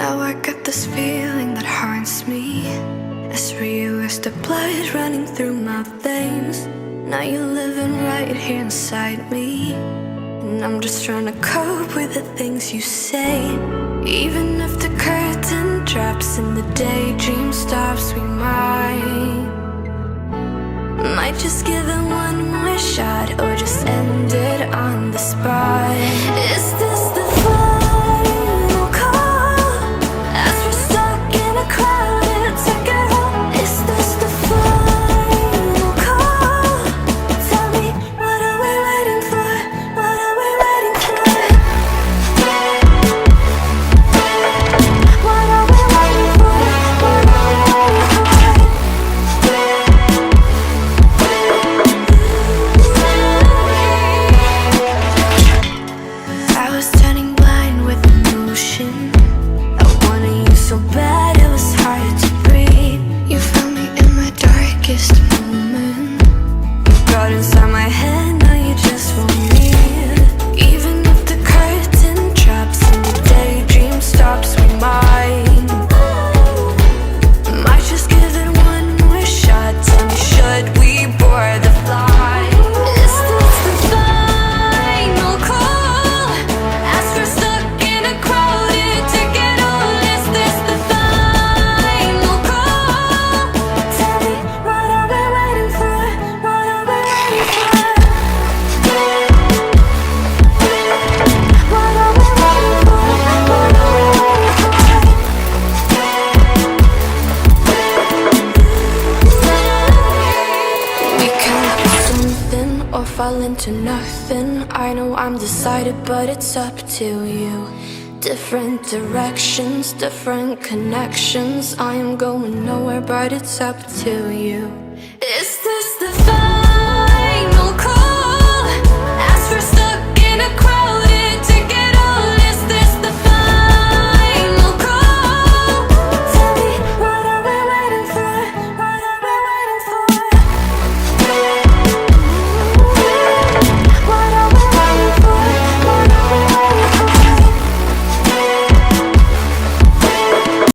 Now I got this feeling that haunts me. It's real as the blood running through my veins. Now you're living right here inside me, and I'm just trying to cope with the things you say. Even if the curtain drops and the daydream stops, we might just give it one more shot, or just end it on the spot. Is this the final call, as we're stuck in a crowded ticket hall? Is this the final call? Tell me, what are we waiting for? What are we waiting for? What are we waiting for? What are we waiting for? I was turning blind with emotion. I wanted you so bad it was hard to breathe. You found me in my darkest moment. You got inside my head, now you just want me. Even if the curtain drops and the daydream stops, we might just give it one more shot. Tell me, should we board the flight? Is this the final call, as we're stuck in a crowded ticket hall? Is this the final call? Tell me, what are we waiting for? What are we waiting for? What are we waiting for? What are we waiting for? We can do something or fall into nothing. I know I'm decided, but it's up to you. Different directions, different connections. I am going nowhere, but it's up to you.